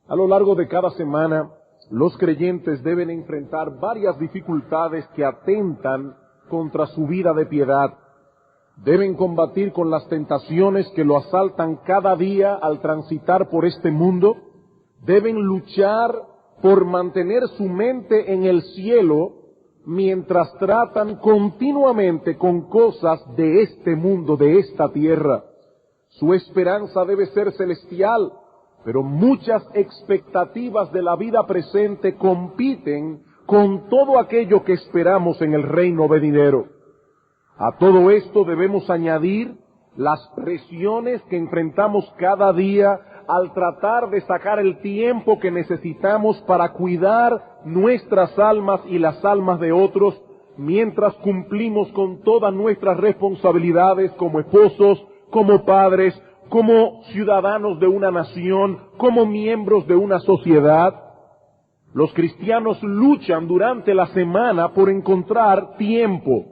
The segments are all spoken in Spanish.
A lo largo de cada semana, los creyentes deben enfrentar varias dificultades que atentan contra su vida de piedad. Deben combatir con las tentaciones que lo asaltan cada día al transitar por este mundo. Deben luchar por mantener su mente en el cielo mientras tratan continuamente con cosas de este mundo, de esta tierra. Su esperanza debe ser celestial, pero muchas expectativas de la vida presente compiten con todo aquello que esperamos en el reino venidero. A todo esto debemos añadir las presiones que enfrentamos cada día al tratar de sacar el tiempo que necesitamos para cuidar nuestras almas y las almas de otros, mientras cumplimos con todas nuestras responsabilidades como esposos, como padres, como ciudadanos de una nación, como miembros de una sociedad. Los cristianos luchan durante la semana por encontrar tiempo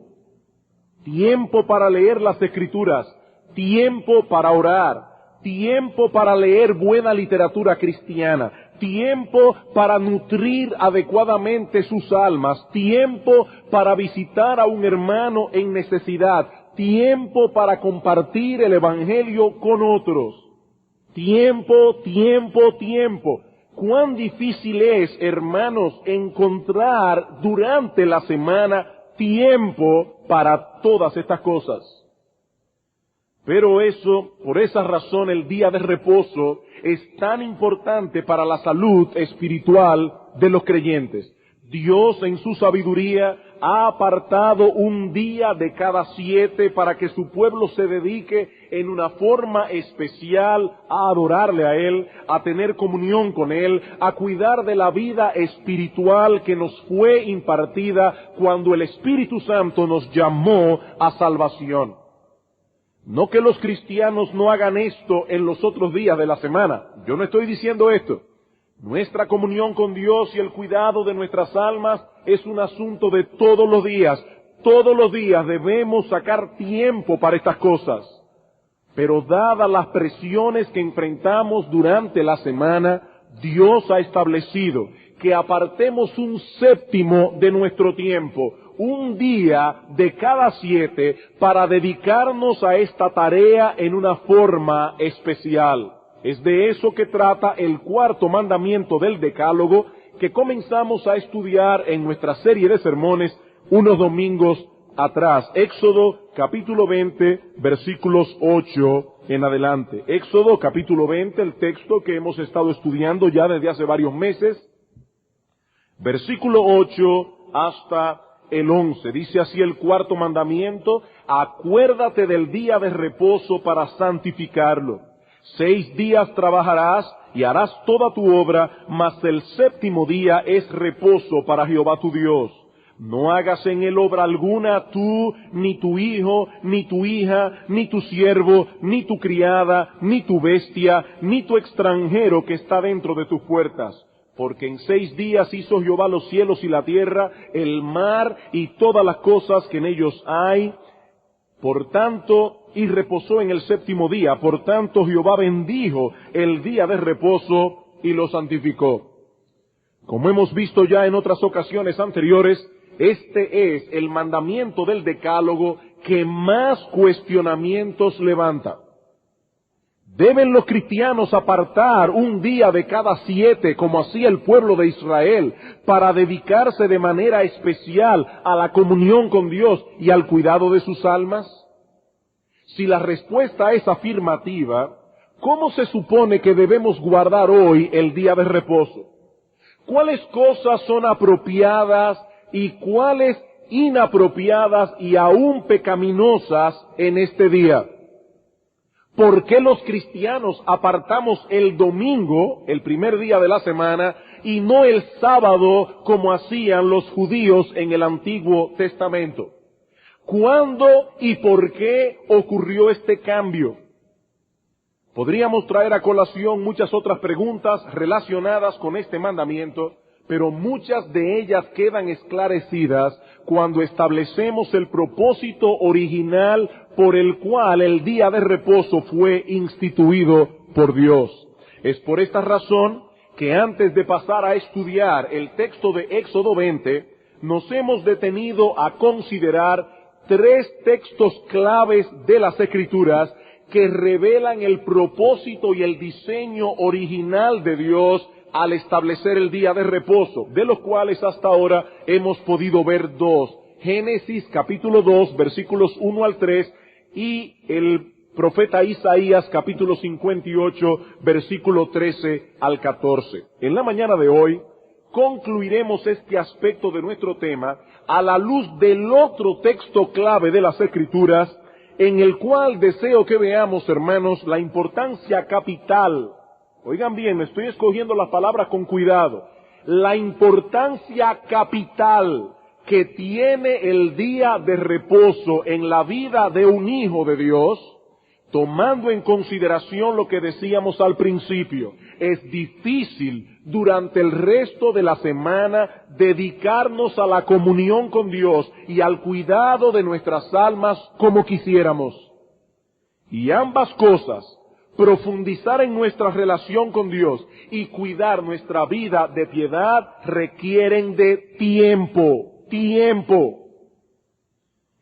para leer las Escrituras, tiempo para orar, tiempo para leer buena literatura cristiana, tiempo para nutrir adecuadamente sus almas, tiempo para visitar a un hermano en necesidad, tiempo para compartir el Evangelio con otros. Tiempo. Cuán difícil es, hermanos, encontrar durante la semana tiempo para todas estas cosas. Pero por esa razón, el día de reposo es tan importante para la salud espiritual de los creyentes. Dios, en su sabiduría, ha apartado un día de cada 7 para que su pueblo se dedique en una forma especial a adorarle a Él, a tener comunión con Él, a cuidar de la vida espiritual que nos fue impartida cuando el Espíritu Santo nos llamó a salvación. No que los cristianos no hagan esto en los otros días de la semana. Yo no estoy diciendo esto. Nuestra comunión con Dios y el cuidado de nuestras almas es un asunto de todos los días. Todos los días debemos sacar tiempo para estas cosas. Pero dadas las presiones que enfrentamos durante la semana, Dios ha establecido que apartemos un 7º de nuestro tiempo, un día de cada 7, para dedicarnos a esta tarea en una forma especial. Es de eso que trata el 4º mandamiento del Decálogo, que comenzamos a estudiar en nuestra serie de sermones unos domingos atrás. Éxodo capítulo 20, versículos 8 en adelante. Éxodo capítulo 20, el texto que hemos estado estudiando ya desde hace varios meses. Versículo 8 hasta el 11. Dice así el 4º mandamiento: acuérdate del día de reposo para santificarlo. 6 días trabajarás y harás toda tu obra, mas el 7º día es reposo para Jehová tu Dios. No hagas en él obra alguna tú, ni tu hijo, ni tu hija, ni tu siervo, ni tu criada, ni tu bestia, ni tu extranjero que está dentro de tus puertas. Porque en 6 días hizo Jehová los cielos y la tierra, el mar y todas las cosas que en ellos hay. Por tanto, y reposó en el 7º día. Por tanto, Jehová bendijo el día de reposo y lo santificó. Como hemos visto ya en otras ocasiones anteriores, este es el mandamiento del Decálogo que más cuestionamientos levanta. ¿Deben los cristianos apartar un día de cada 7, como hacía el pueblo de Israel, para dedicarse de manera especial a la comunión con Dios y al cuidado de sus almas? Si la respuesta es afirmativa, ¿cómo se supone que debemos guardar hoy el día de reposo? ¿Cuáles cosas son apropiadas y cuáles inapropiadas y aún pecaminosas en este día? ¿Por qué los cristianos apartamos el domingo, el primer día de la semana, y no el sábado como hacían los judíos en el Antiguo Testamento? ¿Cuándo y por qué ocurrió este cambio? Podríamos traer a colación muchas otras preguntas relacionadas con este mandamiento, pero muchas de ellas quedan esclarecidas cuando establecemos el propósito original por el cual el día de reposo fue instituido por Dios. Es por esta razón que que antes de pasar a estudiar el texto de Éxodo 20, nos hemos detenido a considerar 3 textos claves de las Escrituras que revelan el propósito y el diseño original de Dios al establecer el día de reposo, de los cuales hasta ahora hemos podido ver 2. Génesis capítulo 2, versículos 1 al 3, y el profeta Isaías capítulo 58, versículo 13 al 14. En la mañana de hoy concluiremos este aspecto de nuestro tema a la luz del otro texto clave de las Escrituras, en el cual deseo que veamos, hermanos, la importancia capital. Oigan bien, me estoy escogiendo las palabras con cuidado. La importancia capital que tiene el día de reposo en la vida de un hijo de Dios, tomando en consideración lo que decíamos al principio. Es difícil durante el resto de la semana dedicarnos a la comunión con Dios y al cuidado de nuestras almas como quisiéramos. Y ambas cosas, profundizar en nuestra relación con Dios y cuidar nuestra vida de piedad, requieren de tiempo.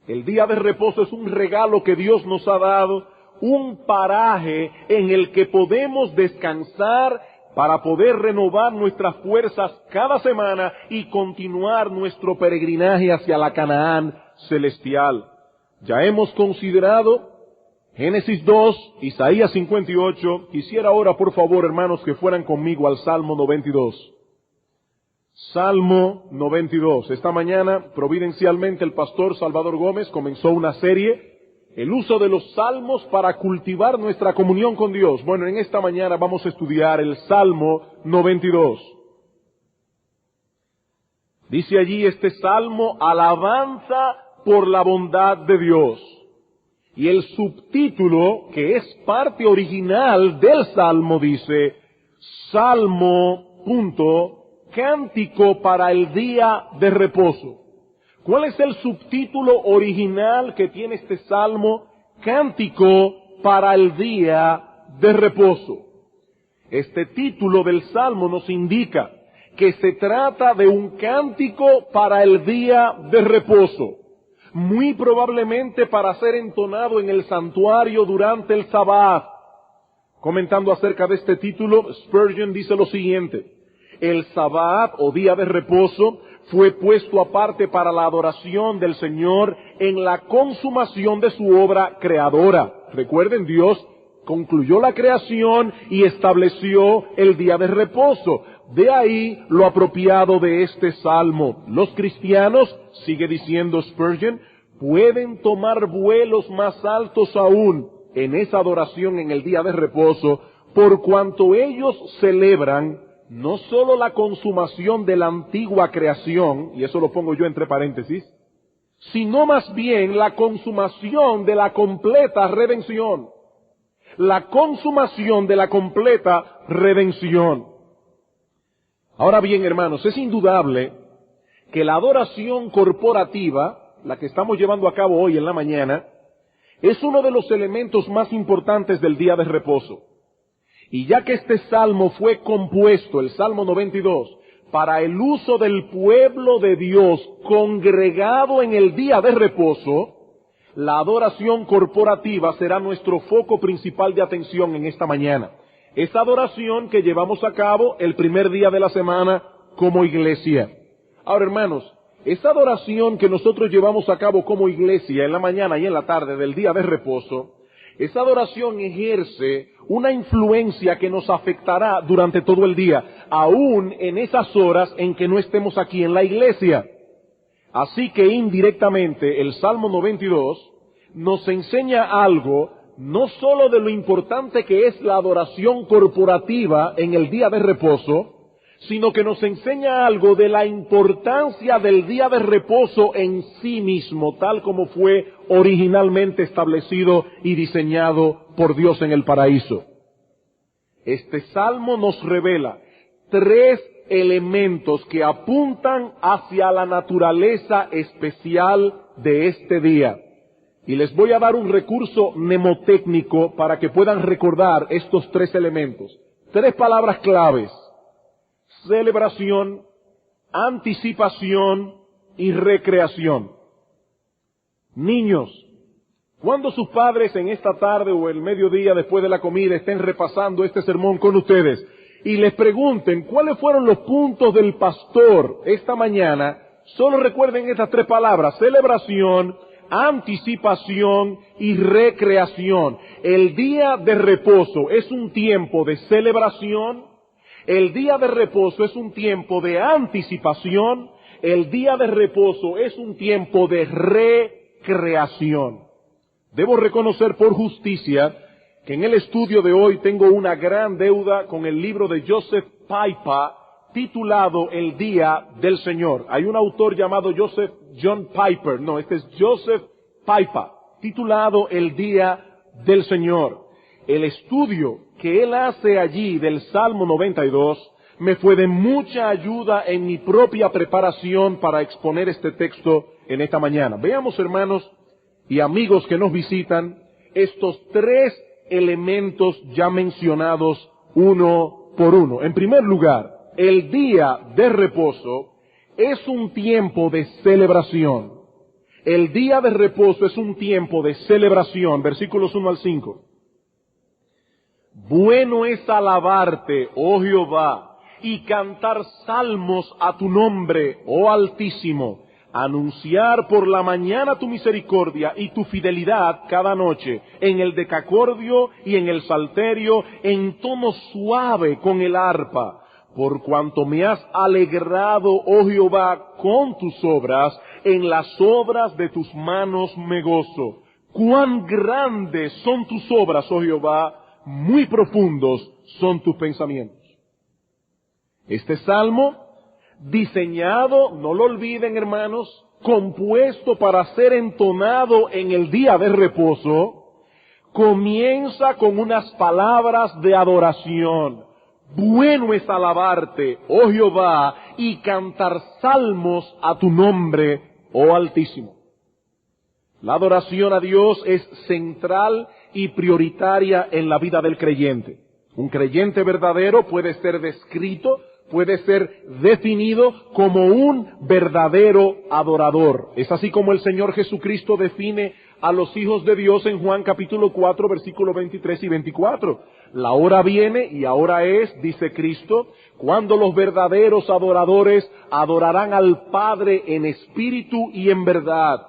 El día de reposo es un regalo que Dios nos ha dado, un paraje en el que podemos descansar para poder renovar nuestras fuerzas cada semana y continuar nuestro peregrinaje hacia la Canaán celestial. Ya hemos considerado Génesis 2, Isaías 58. Quisiera ahora, por favor, hermanos, que fueran conmigo al Salmo 92. Salmo 92. Esta mañana, providencialmente, el pastor Salvador Gómez comenzó una serie, el uso de los salmos para cultivar nuestra comunión con Dios. Bueno, en esta mañana vamos a estudiar el Salmo 92. Dice allí este salmo, alabanza por la bondad de Dios. Y el subtítulo, que es parte original del salmo, dice, Salmo, cántico para el día de reposo. ¿Cuál es el subtítulo original que tiene este salmo? Cántico para el día de reposo. Este título del salmo nos indica que se trata de un cántico para el día de reposo, muy probablemente para ser entonado en el santuario durante el Sabbat. Comentando acerca de este título, Spurgeon dice lo siguiente: el Sabbat o día de reposo fue puesto aparte para la adoración del Señor en la consumación de su obra creadora. Recuerden, Dios concluyó la creación y estableció el día de reposo. De ahí lo apropiado de este salmo. Los cristianos, sigue diciendo Spurgeon, pueden tomar vuelos más altos aún en esa adoración en el día de reposo, por cuanto ellos celebran no solo la consumación de la antigua creación, y eso lo pongo yo entre paréntesis, sino más bien la consumación de la completa redención. La consumación de la completa redención. Ahora bien, hermanos, es indudable que la adoración corporativa, la que estamos llevando a cabo hoy en la mañana, es uno de los elementos más importantes del día de reposo. Y ya que este salmo fue compuesto, el Salmo 92, para el uso del pueblo de Dios congregado en el día de reposo, la adoración corporativa será nuestro foco principal de atención en esta mañana. Esa adoración que llevamos a cabo el primer día de la semana como iglesia. Ahora, hermanos, esa adoración que nosotros llevamos a cabo como iglesia en la mañana y en la tarde del día de reposo, esa adoración ejerce una influencia que nos afectará durante todo el día, aún en esas horas en que no estemos aquí en la iglesia. Así que indirectamente el Salmo 92 nos enseña algo, no solo de lo importante que es la adoración corporativa en el día de reposo, sino que nos enseña algo de la importancia del día de reposo en sí mismo, tal como fue originalmente establecido y diseñado por Dios en el paraíso. Este salmo nos revela 3 elementos que apuntan hacia la naturaleza especial de este día. Y les voy a dar un recurso mnemotécnico para que puedan recordar estos 3 elementos. 3 palabras claves. celebración, anticipación y recreación. Niños, cuando sus padres en esta tarde o el mediodía después de la comida estén repasando este sermón con ustedes y les pregunten cuáles fueron los puntos del pastor esta mañana, solo recuerden estas tres palabras: celebración, anticipación y recreación. El día de reposo es un tiempo de celebración, el día de reposo es un tiempo de anticipación, el día de reposo es un tiempo de recreación. Debo reconocer por justicia que en el estudio de hoy tengo una gran deuda con el libro de Joseph Piper titulado El Día del Señor. Hay un autor llamado Joseph Piper, titulado El Día del Señor. El estudio que él hace allí del Salmo 92 me fue de mucha ayuda en mi propia preparación para exponer este texto en esta mañana. Veamos, hermanos y amigos que nos visitan, estos tres elementos ya mencionados uno por uno. En primer lugar, el día de reposo es un tiempo de celebración. El día de reposo es un tiempo de celebración. Versículos 1 al 5. Bueno es alabarte, oh Jehová, y cantar salmos a tu nombre, oh Altísimo. Anunciar por la mañana tu misericordia y tu fidelidad cada noche, en el decacordio y en el salterio, en tono suave con el arpa. Por cuanto me has alegrado, oh Jehová, con tus obras, en las obras de tus manos me gozo. Cuán grandes son tus obras, oh Jehová, muy profundos son tus pensamientos. Este salmo, diseñado, no lo olviden hermanos, compuesto para ser entonado en el día de reposo, comienza con unas palabras de adoración. Bueno es alabarte, oh Jehová, y cantar salmos a tu nombre, oh Altísimo. La adoración a Dios es central y prioritaria en la vida del creyente. Un creyente verdadero puede ser descrito, puede ser definido como un verdadero adorador. Es así como el Señor Jesucristo define a los hijos de Dios en Juan capítulo 4, versículos 23 y 24. La hora viene y ahora es, dice Cristo, cuando los verdaderos adoradores adorarán al Padre en espíritu y en verdad.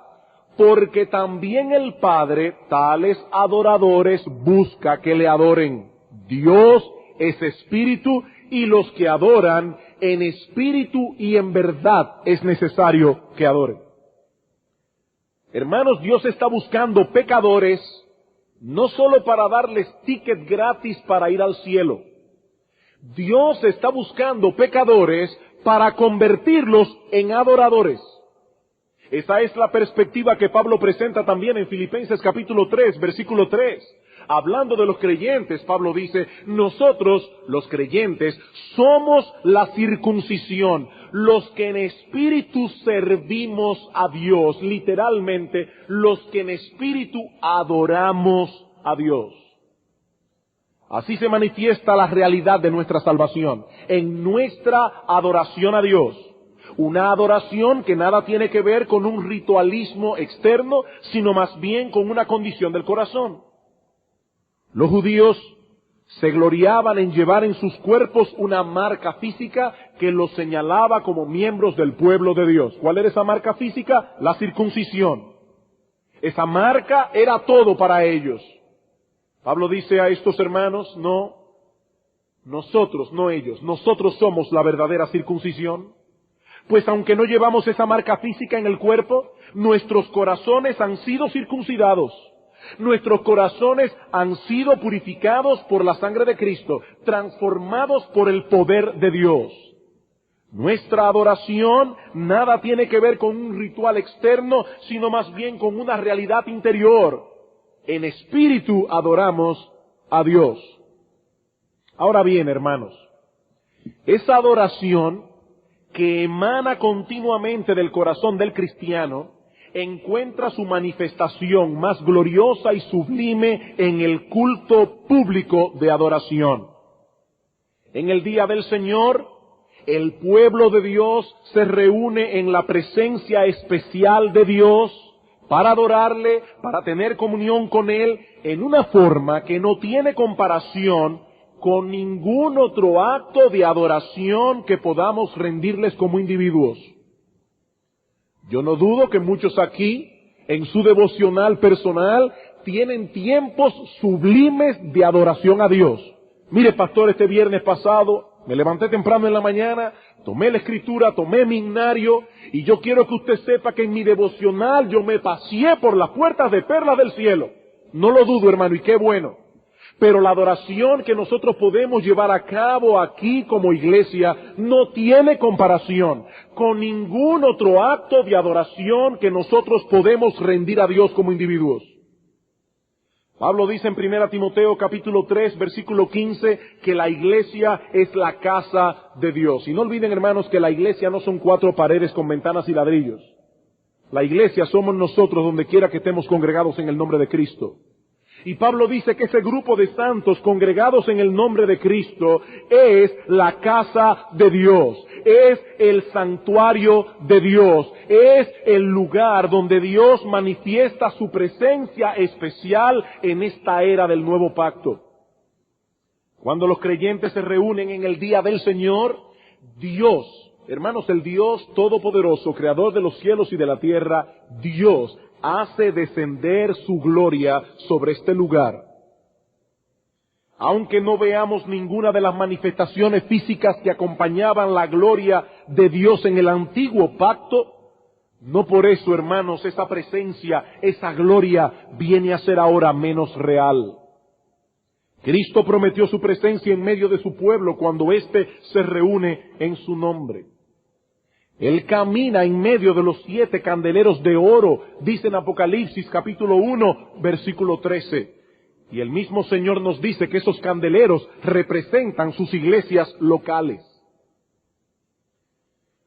Porque también el Padre tales adoradores busca que le adoren. Dios es espíritu y los que adoran en espíritu y en verdad es necesario que adoren. Hermanos, Dios está buscando pecadores no solo para darles ticket gratis para ir al cielo. Dios está buscando pecadores para convertirlos en adoradores. Esa es la perspectiva que Pablo presenta también en Filipenses capítulo 3, versículo 3. Hablando de los creyentes, Pablo dice, nosotros, los creyentes, somos la circuncisión, los que en espíritu servimos a Dios, literalmente, los que en espíritu adoramos a Dios. Así se manifiesta la realidad de nuestra salvación, en nuestra adoración a Dios. Una adoración que nada tiene que ver con un ritualismo externo, sino más bien con una condición del corazón. Los judíos se gloriaban en llevar en sus cuerpos una marca física que los señalaba como miembros del pueblo de Dios. ¿Cuál era esa marca física? La circuncisión. Esa marca era todo para ellos. Pablo dice a estos hermanos, no, nosotros, no ellos, nosotros somos la verdadera circuncisión. Pues aunque no llevamos esa marca física en el cuerpo, nuestros corazones han sido circuncidados. Nuestros corazones han sido purificados por la sangre de Cristo, transformados por el poder de Dios. Nuestra adoración nada tiene que ver con un ritual externo, sino más bien con una realidad interior. En espíritu adoramos a Dios. Ahora bien, hermanos, esa adoración que emana continuamente del corazón del cristiano, encuentra su manifestación más gloriosa y sublime en el culto público de adoración. En el día del Señor, El pueblo de Dios se reúne en la presencia especial de Dios para adorarle, para tener comunión con Él, en una forma que no tiene comparación con ningún otro acto de adoración que podamos rendirles como individuos. Yo no dudo que muchos aquí, en su devocional personal, tienen tiempos sublimes de adoración a Dios. Mire, pastor, este viernes pasado me levanté temprano en la mañana, tomé la escritura, tomé mi himnario, y yo quiero que usted sepa que en mi devocional yo me paseé por las puertas de perlas del cielo. No lo dudo, hermano, y qué bueno. Pero la adoración que nosotros podemos llevar a cabo aquí como iglesia no tiene comparación con ningún otro acto de adoración que nosotros podemos rendir a Dios como individuos. Pablo dice en 1 Timoteo capítulo 3, versículo 15, que la iglesia es la casa de Dios. Y no olviden, hermanos, que la iglesia no son 4 paredes con ventanas y ladrillos. La iglesia somos nosotros donde quiera que estemos congregados en el nombre de Cristo. Y Pablo dice que ese grupo de santos congregados en el nombre de Cristo es la casa de Dios, es el santuario de Dios, es el lugar donde Dios manifiesta su presencia especial en esta era del nuevo pacto. Cuando los creyentes se reúnen en el día del Señor, Dios, hermanos, el Dios todopoderoso, creador de los cielos y de la tierra, Dios hace descender su gloria sobre este lugar. Aunque no veamos ninguna de las manifestaciones físicas que acompañaban la gloria de Dios en el antiguo pacto, no por eso, hermanos, esa presencia, esa gloria viene a ser ahora menos real. Cristo prometió su presencia en medio de su pueblo cuando éste se reúne en su nombre. Él camina en medio de los 7 candeleros de oro, dice en Apocalipsis capítulo 1, versículo 13. Y el mismo Señor nos dice que esos candeleros representan sus iglesias locales.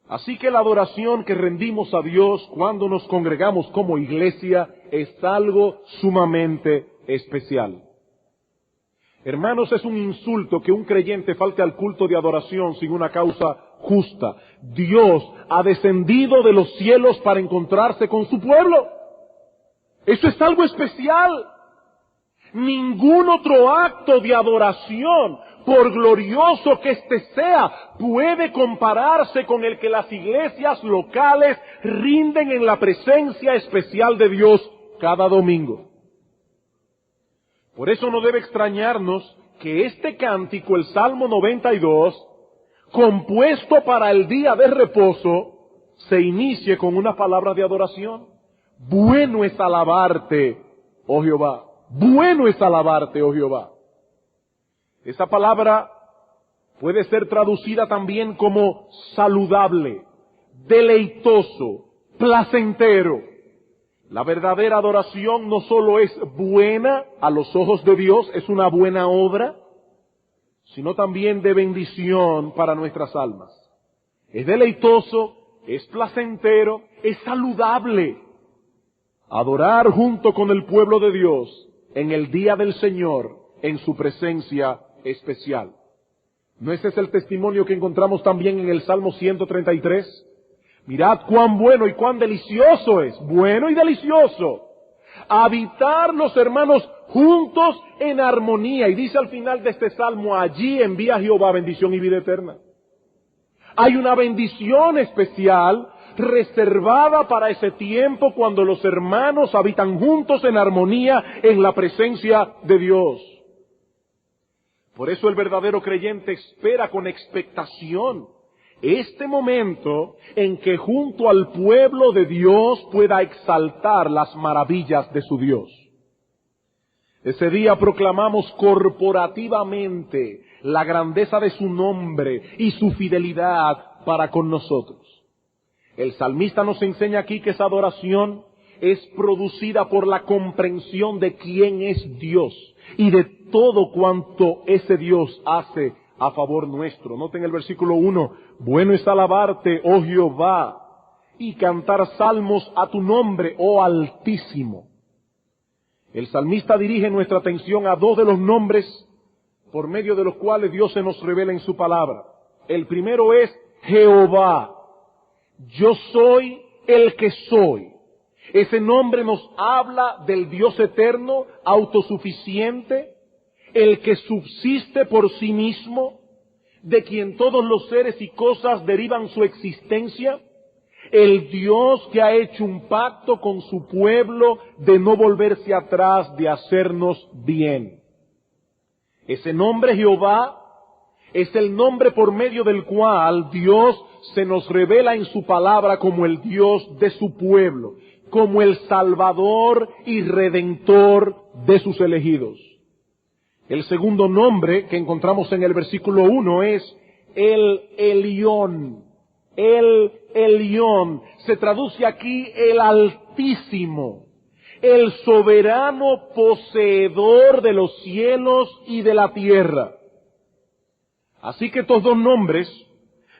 Así que la adoración que rendimos a Dios cuando nos congregamos como iglesia es algo sumamente especial. Hermanos, es un insulto que un creyente falte al culto de adoración sin una causa justa. Dios ha descendido de los cielos para encontrarse con su pueblo. Eso es algo especial. Ningún otro acto de adoración, por glorioso que éste sea, puede compararse con el que las iglesias locales rinden en la presencia especial de Dios cada domingo. Por eso no debe extrañarnos que este cántico, el Salmo 92, compuesto para el día de reposo, se inicie con una palabra de adoración. Bueno es alabarte, oh Jehová. Bueno es alabarte, oh Jehová. Esa palabra puede ser traducida también como saludable, deleitoso, placentero. La verdadera adoración no solo es buena a los ojos de Dios, es una buena obra, sino también de bendición para nuestras almas. Es deleitoso, es placentero, es saludable. Adorar junto con el pueblo de Dios en el día del Señor, en su presencia especial. ¿No ese es el testimonio que encontramos también en el Salmo 133? Mirad cuán bueno y cuán delicioso es, bueno y delicioso, habitar los hermanos juntos en armonía. Y dice al final de este salmo, allí envía Jehová bendición y vida eterna. Hay una bendición especial reservada para ese tiempo cuando los hermanos habitan juntos en armonía en la presencia de Dios. Por eso el verdadero creyente espera con expectación este momento en que junto al pueblo de Dios pueda exaltar las maravillas de su Dios. Ese día proclamamos corporativamente la grandeza de su nombre y su fidelidad para con nosotros. El salmista nos enseña aquí que esa adoración es producida por la comprensión de quién es Dios y de todo cuanto ese Dios hace a favor nuestro. Noten el versículo 1, bueno es alabarte, oh Jehová, y cantar salmos a tu nombre, oh Altísimo. El salmista dirige nuestra atención a 2 de los nombres por medio de los cuales Dios se nos revela en su palabra. El primero es Jehová. Yo soy el que soy. Ese nombre nos habla del Dios eterno, autosuficiente, el que subsiste por sí mismo, de quien todos los seres y cosas derivan su existencia, el Dios que ha hecho un pacto con su pueblo de no volverse atrás, de hacernos bien. Ese nombre Jehová es el nombre por medio del cual Dios se nos revela en su palabra como el Dios de su pueblo, como el Salvador y Redentor de sus elegidos. El segundo nombre que encontramos en el versículo 1 es el Elión. El Elión se traduce aquí el Altísimo, el soberano poseedor de los cielos y de la tierra. Así que estos dos nombres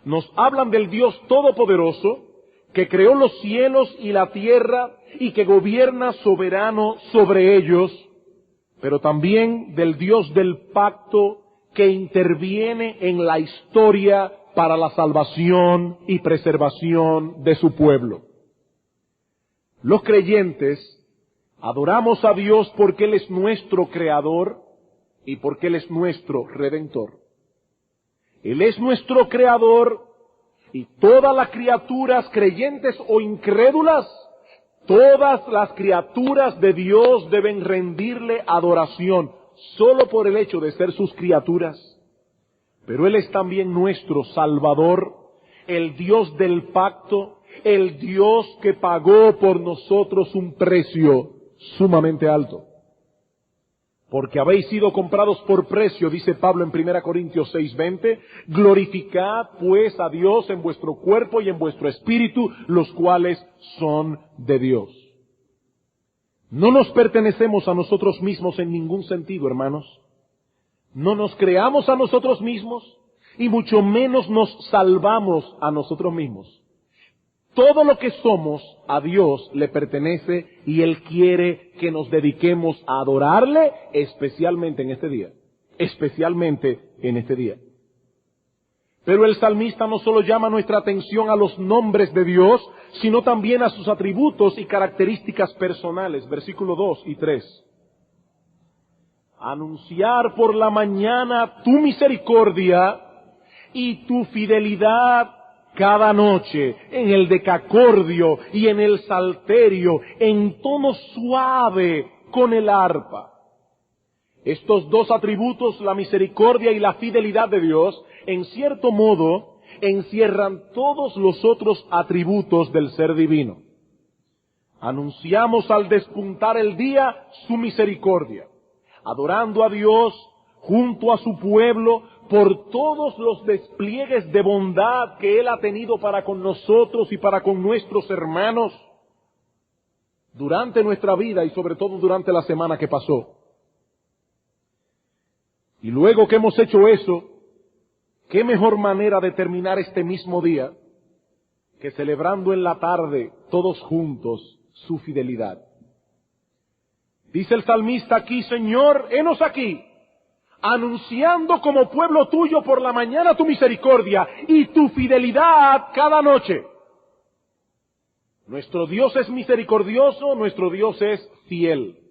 nos hablan del Dios Todopoderoso, que creó los cielos y la tierra y que gobierna soberano sobre ellos, pero también del Dios del pacto que interviene en la historia para la salvación y preservación de su pueblo. Los creyentes adoramos a Dios porque Él es nuestro creador y porque Él es nuestro redentor. Él es nuestro creador y todas las criaturas, creyentes o incrédulas, todas las criaturas de Dios deben rendirle adoración solo por el hecho de ser sus criaturas. Pero Él es también nuestro Salvador, el Dios del pacto, el Dios que pagó por nosotros un precio sumamente alto. Porque habéis sido comprados por precio, dice Pablo en 1 Corintios 6:20, glorificad pues a Dios en vuestro cuerpo y en vuestro espíritu, los cuales son de Dios. No nos pertenecemos a nosotros mismos en ningún sentido, hermanos. No nos creamos a nosotros mismos y mucho menos nos salvamos a nosotros mismos. Todo lo que somos a Dios le pertenece y Él quiere que nos dediquemos a adorarle, especialmente en este día. Especialmente en este día. Pero el salmista no solo llama nuestra atención a los nombres de Dios, sino también a sus atributos y características personales. Versículos 2 y 3. Anunciar por la mañana tu misericordia y tu fidelidad cada noche, en el decacordio y en el salterio, en tono suave con el arpa. Estos dos atributos, la misericordia y la fidelidad de Dios, en cierto modo, encierran todos los otros atributos del ser divino. Anunciamos al despuntar el día su misericordia, adorando a Dios junto a su pueblo, por todos los despliegues de bondad que Él ha tenido para con nosotros y para con nuestros hermanos durante nuestra vida y sobre todo durante la semana que pasó. Y luego que hemos hecho eso, ¿qué mejor manera de terminar este mismo día que celebrando en la tarde todos juntos su fidelidad? Dice el salmista aquí, Señor, henos aquí, anunciando como pueblo tuyo por la mañana tu misericordia y tu fidelidad cada noche. Nuestro Dios es misericordioso, nuestro Dios es fiel.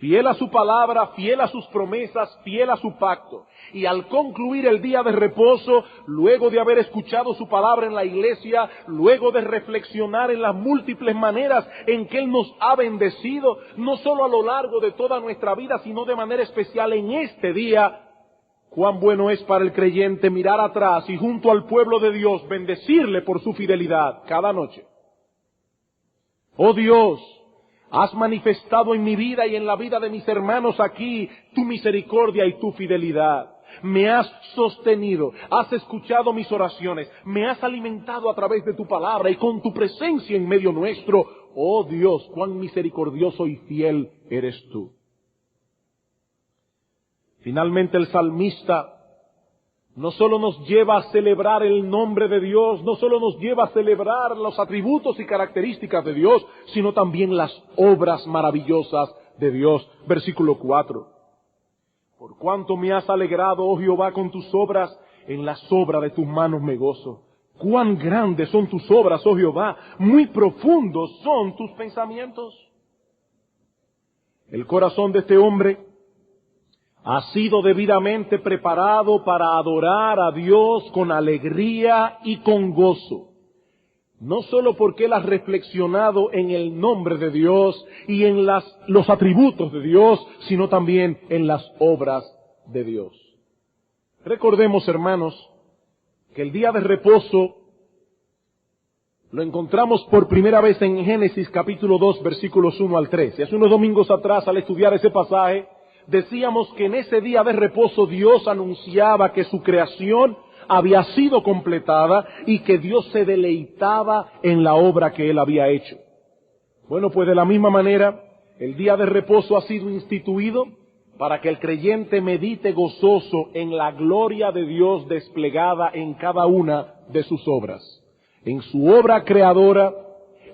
Fiel a su palabra, fiel a sus promesas, fiel a su pacto. Y al concluir el día de reposo, luego de haber escuchado su palabra en la iglesia, luego de reflexionar en las múltiples maneras en que Él nos ha bendecido, no solo a lo largo de toda nuestra vida, sino de manera especial en este día, cuán bueno es para el creyente mirar atrás y junto al pueblo de Dios bendecirle por su fidelidad cada noche. Oh Dios, has manifestado en mi vida y en la vida de mis hermanos aquí tu misericordia y tu fidelidad. Me has sostenido, has escuchado mis oraciones, me has alimentado a través de tu palabra y con tu presencia en medio nuestro. Oh Dios, cuán misericordioso y fiel eres tú. Finalmente el salmista no solo nos lleva a celebrar el nombre de Dios, no solo nos lleva a celebrar los atributos y características de Dios, sino también las obras maravillosas de Dios. Versículo 4. Por cuanto me has alegrado, oh Jehová, con tus obras, en las obras de tus manos me gozo. Cuán grandes son tus obras, oh Jehová, muy profundos son tus pensamientos. El corazón de este hombre ha sido debidamente preparado para adorar a Dios con alegría y con gozo. No solo porque él ha reflexionado en el nombre de Dios y en los atributos de Dios, sino también en las obras de Dios. Recordemos, hermanos, que el día de reposo lo encontramos por primera vez en Génesis capítulo 2, versículos 1 al 3. Y hace unos domingos atrás, al estudiar ese pasaje, decíamos que en ese día de reposo Dios anunciaba que su creación había sido completada y que Dios se deleitaba en la obra que Él había hecho. Bueno, pues de la misma manera, el día de reposo ha sido instituido para que el creyente medite gozoso en la gloria de Dios desplegada en cada una de sus obras, en su obra creadora,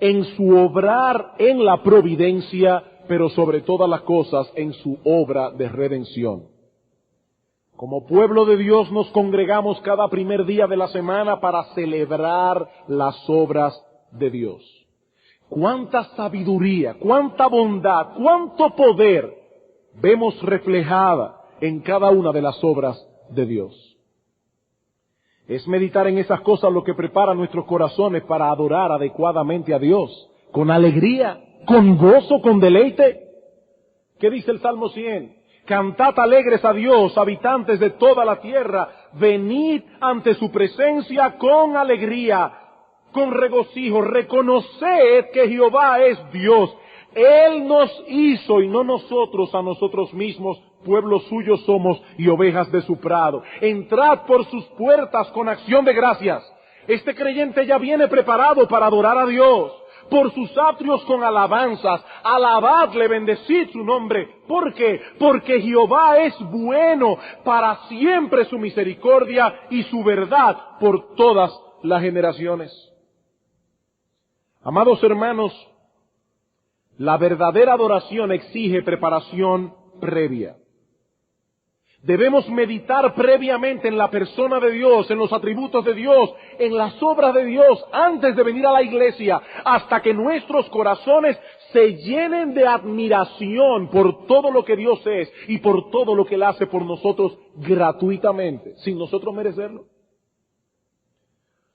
en su obrar en la providencia, pero sobre todas las cosas en su obra de redención. Como pueblo de Dios nos congregamos cada primer día de la semana para celebrar las obras de Dios. Cuánta sabiduría, cuánta bondad, cuánto poder vemos reflejada en cada una de las obras de Dios. Es meditar en esas cosas lo que prepara nuestros corazones para adorar adecuadamente a Dios, con alegría, con gozo, con deleite. ¿Qué dice el Salmo 100? Cantad alegres a Dios, habitantes de toda la tierra, venid ante su presencia con alegría, con regocijo, reconoced que Jehová es Dios. Él nos hizo y no nosotros a nosotros mismos, pueblo suyo somos y ovejas de su prado. Entrad por sus puertas con acción de gracias. Este creyente ya viene preparado para adorar a Dios. Por sus atrios con alabanzas, alabadle, bendecid su nombre. ¿Por qué? Porque Jehová es bueno, para siempre su misericordia y su verdad por todas las generaciones. Amados hermanos, la verdadera adoración exige preparación previa. Debemos meditar previamente en la persona de Dios, en los atributos de Dios, en las obras de Dios, antes de venir a la iglesia, hasta que nuestros corazones se llenen de admiración por todo lo que Dios es y por todo lo que Él hace por nosotros gratuitamente, sin nosotros merecerlo.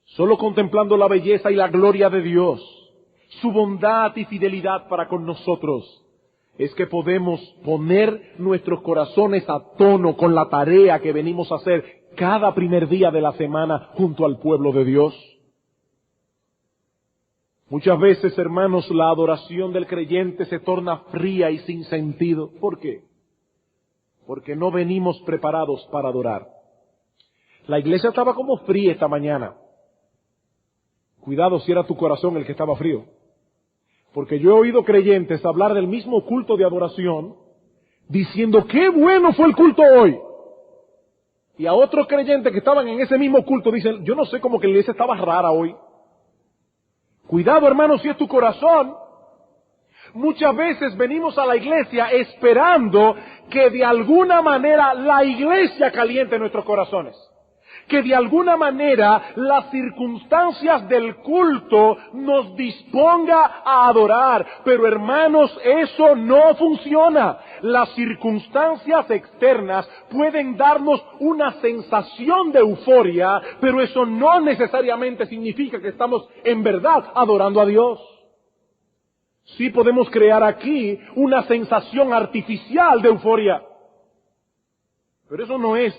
Solo contemplando la belleza y la gloria de Dios, su bondad y fidelidad para con nosotros, es que podemos poner nuestros corazones a tono con la tarea que venimos a hacer cada primer día de la semana junto al pueblo de Dios. Muchas veces, hermanos, la adoración del creyente se torna fría y sin sentido. ¿Por qué? Porque no venimos preparados para adorar. La iglesia estaba como fría esta mañana. Cuidado si era tu corazón el que estaba frío. Porque yo he oído creyentes hablar del mismo culto de adoración, diciendo, ¡qué bueno fue el culto hoy! Y a otros creyentes que estaban en ese mismo culto dicen, yo no sé, como que la iglesia estaba rara hoy. Cuidado, hermano, si es tu corazón. Muchas veces venimos a la iglesia esperando que de alguna manera la iglesia caliente nuestros corazones. Que de alguna manera las circunstancias del culto nos disponga a adorar. Pero hermanos, eso no funciona. Las circunstancias externas pueden darnos una sensación de euforia, pero eso no necesariamente significa que estamos en verdad adorando a Dios. Sí podemos crear aquí una sensación artificial de euforia, pero eso no es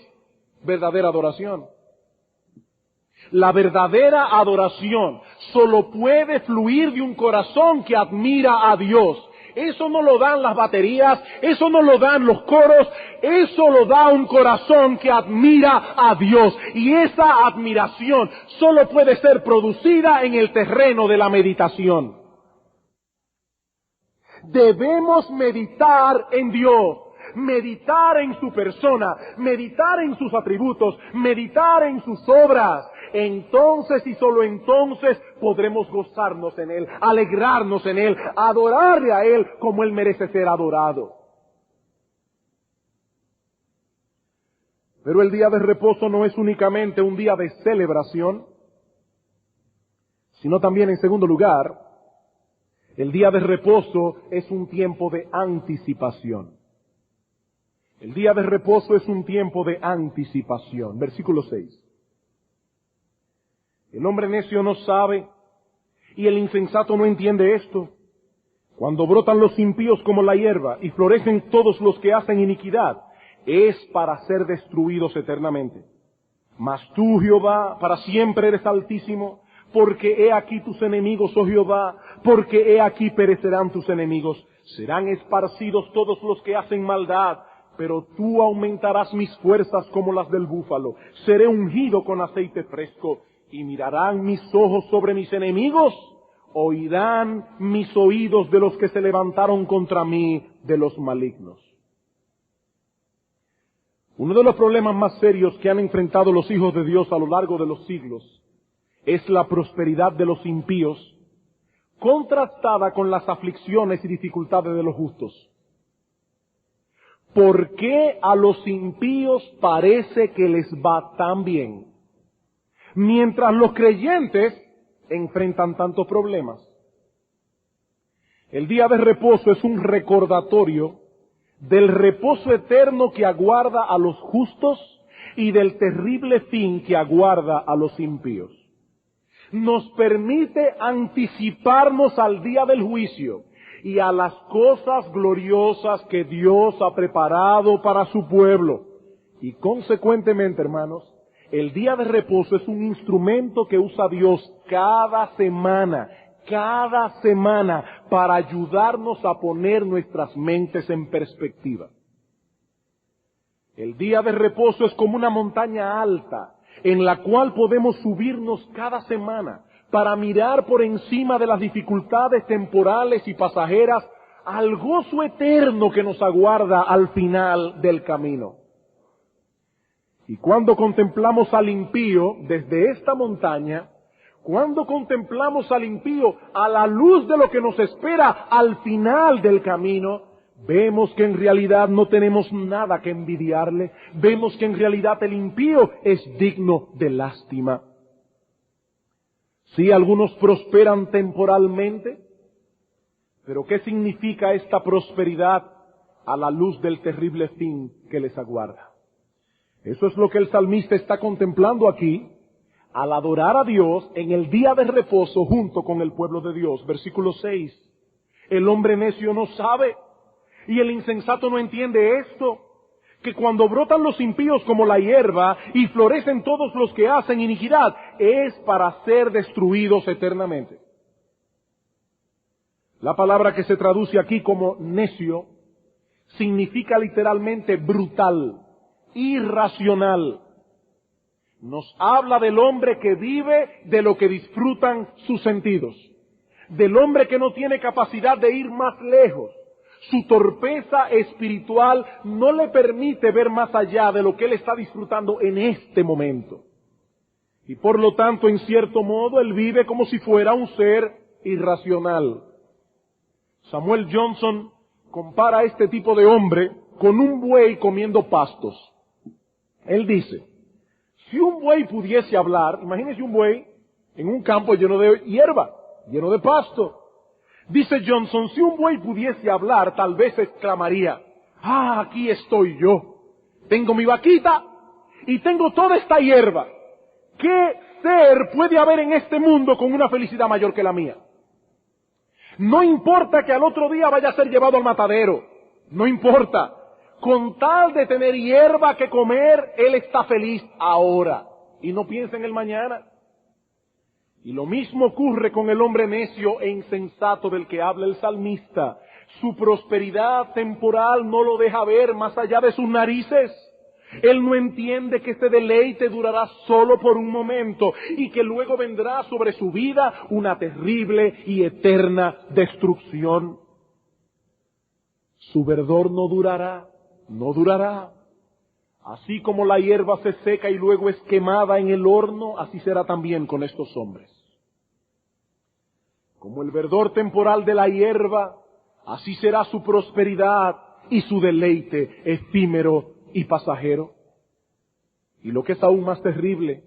verdadera adoración. La verdadera adoración solo puede fluir de un corazón que admira a Dios. Eso no lo dan las baterías, eso no lo dan los coros, eso lo da un corazón que admira a Dios. Y esa admiración solo puede ser producida en el terreno de la meditación. Debemos meditar en Dios. Meditar en su persona, meditar en sus atributos, meditar en sus obras. Entonces y solo entonces podremos gozarnos en Él, alegrarnos en Él, adorarle a Él como Él merece ser adorado. Pero el día de reposo no es únicamente un día de celebración, sino también, en segundo lugar, el día de reposo es un tiempo de anticipación. El día de reposo es un tiempo de anticipación. Versículo 6. El hombre necio no sabe y el insensato no entiende esto. Cuando brotan los impíos como la hierba y florecen todos los que hacen iniquidad, es para ser destruidos eternamente. Mas tú, Jehová, para siempre eres altísimo, porque he aquí tus enemigos, oh Jehová, porque he aquí perecerán tus enemigos. Serán esparcidos todos los que hacen maldad, pero tú aumentarás mis fuerzas como las del búfalo. Seré ungido con aceite fresco, y mirarán mis ojos sobre mis enemigos, oirán mis oídos de los que se levantaron contra mí, de los malignos. Uno de los problemas más serios que han enfrentado los hijos de Dios a lo largo de los siglos es la prosperidad de los impíos, contrastada con las aflicciones y dificultades de los justos. ¿Por qué a los impíos parece que les va tan bien, mientras los creyentes enfrentan tantos problemas? El día de reposo es un recordatorio del reposo eterno que aguarda a los justos y del terrible fin que aguarda a los impíos. Nos permite anticiparnos al día del juicio y a las cosas gloriosas que Dios ha preparado para su pueblo. Y consecuentemente, hermanos, el día de reposo es un instrumento que usa Dios cada semana, para ayudarnos a poner nuestras mentes en perspectiva. El día de reposo es como una montaña alta en la cual podemos subirnos cada semana para mirar por encima de las dificultades temporales y pasajeras al gozo eterno que nos aguarda al final del camino. Y cuando contemplamos al impío desde esta montaña, cuando contemplamos al impío a la luz de lo que nos espera al final del camino, vemos que en realidad no tenemos nada que envidiarle. Vemos que en realidad el impío es digno de lástima. Sí, algunos prosperan temporalmente, pero ¿qué significa esta prosperidad a la luz del terrible fin que les aguarda? Eso es lo que el salmista está contemplando aquí, al adorar a Dios en el día de reposo junto con el pueblo de Dios. Versículo 6. El hombre necio no sabe y el insensato no entiende esto, que cuando brotan los impíos como la hierba y florecen todos los que hacen iniquidad, es para ser destruidos eternamente. La palabra que se traduce aquí como necio significa literalmente brutal, irracional. Nos habla del hombre que vive de lo que disfrutan sus sentidos, del hombre que no tiene capacidad de ir más lejos. Su torpeza espiritual no le permite ver más allá de lo que él está disfrutando en este momento. Y por lo tanto, en cierto modo, él vive como si fuera un ser irracional. Samuel Johnson compara a este tipo de hombre con un buey comiendo pastos. Él dice, si un buey pudiese hablar, imagínese un buey en un campo lleno de hierba, lleno de pasto. Dice Johnson, si un buey pudiese hablar, tal vez exclamaría, aquí estoy yo. Tengo mi vaquita y tengo toda esta hierba. ¿Qué ser puede haber en este mundo con una felicidad mayor que la mía? No importa que al otro día vaya a ser llevado al matadero. No importa. Con tal de tener hierba que comer, él está feliz ahora y no piensa en el mañana. Y lo mismo ocurre con el hombre necio e insensato del que habla el salmista. Su prosperidad temporal no lo deja ver más allá de sus narices. Él no entiende que este deleite durará solo por un momento y que luego vendrá sobre su vida una terrible y eterna destrucción. Su verdor no durará. No durará. Así como la hierba se seca y luego es quemada en el horno, así será también con estos hombres. Como el verdor temporal de la hierba, así será su prosperidad y su deleite efímero y pasajero. Y lo que es aún más terrible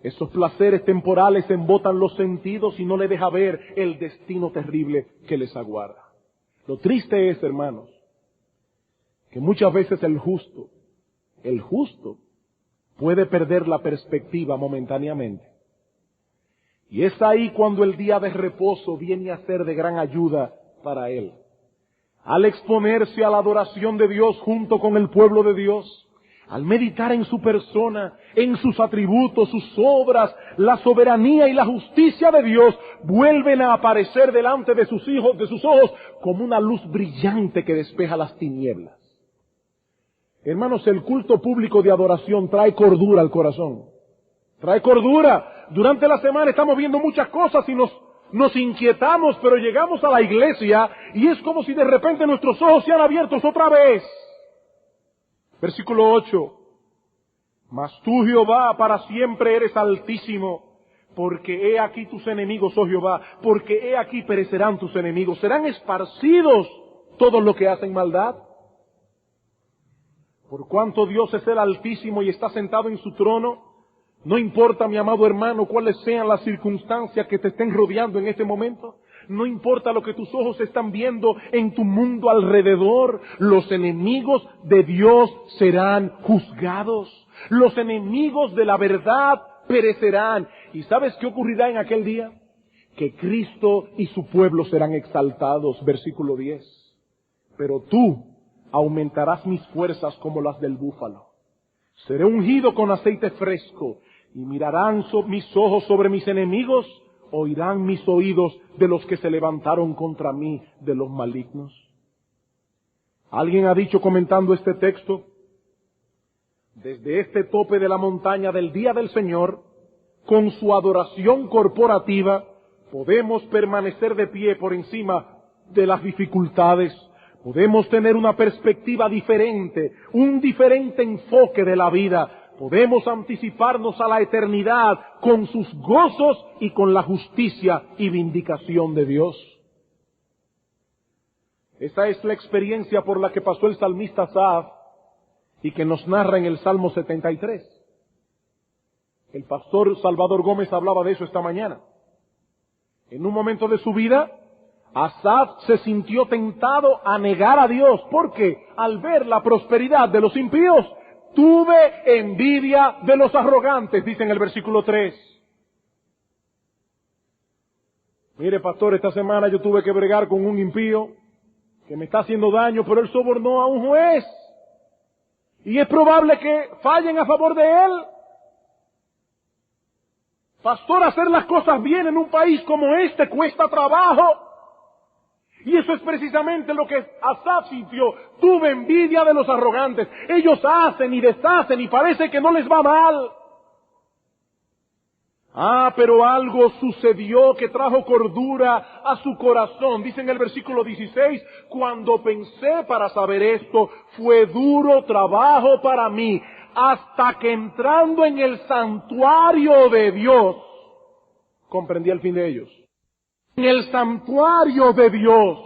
Esos placeres temporales embotan los sentidos y no le deja ver el destino terrible que les aguarda. Lo triste es, hermanos, que muchas veces el justo puede perder la perspectiva momentáneamente. Y es ahí cuando el día de reposo viene a ser de gran ayuda para él. Al exponerse a la adoración de Dios junto con el pueblo de Dios, al meditar en su persona, en sus atributos, sus obras, la soberanía y la justicia de Dios, vuelven a aparecer delante de sus ojos como una luz brillante que despeja las tinieblas. Hermanos, el culto público de adoración trae cordura al corazón. Trae cordura. Durante la semana estamos viendo muchas cosas y nos inquietamos, pero llegamos a la iglesia y es como si de repente nuestros ojos sean abiertos otra vez. Versículo 8. Mas tú, Jehová, para siempre eres altísimo, porque he aquí tus enemigos, oh Jehová, porque he aquí perecerán tus enemigos, serán esparcidos todos los que hacen maldad. Por cuanto Dios es el Altísimo y está sentado en su trono, no importa, mi amado hermano, cuáles sean las circunstancias que te estén rodeando en este momento, no importa lo que tus ojos están viendo en tu mundo alrededor, los enemigos de Dios serán juzgados, los enemigos de la verdad perecerán. ¿Y sabes qué ocurrirá en aquel día? Que Cristo y su pueblo serán exaltados, versículo 10. Pero tú aumentarás mis fuerzas como las del búfalo. Seré ungido con aceite fresco y mirarán mis ojos sobre mis enemigos, oirán mis oídos de los que se levantaron contra mí, de los malignos. Alguien ha dicho comentando este texto, desde este tope de la montaña del día del Señor, con su adoración corporativa, podemos permanecer de pie por encima de las dificultades. Podemos tener una perspectiva diferente, un diferente enfoque de la vida. Podemos anticiparnos a la eternidad con sus gozos y con la justicia y vindicación de Dios. Esa es la experiencia por la que pasó el salmista Asaf y que nos narra en el Salmo 73. El pastor Salvador Gómez hablaba de eso esta mañana. En un momento de su vida, Asaf se sintió tentado a negar a Dios, porque al ver la prosperidad de los impíos, tuve envidia de los arrogantes, dice en el versículo 3. Mire, pastor, esta semana yo tuve que bregar con un impío que me está haciendo daño, pero él sobornó a un juez. Y es probable que fallen a favor de él. Pastor, hacer las cosas bien en un país como este cuesta trabajo. Y eso es precisamente lo que Asaf sintió. Tuve envidia de los arrogantes. Ellos hacen y deshacen y parece que no les va mal. Pero algo sucedió que trajo cordura a su corazón. Dice en el versículo 16, cuando pensé para saber esto, fue duro trabajo para mí, hasta que entrando en el santuario de Dios, comprendí el fin de ellos. En el santuario de Dios,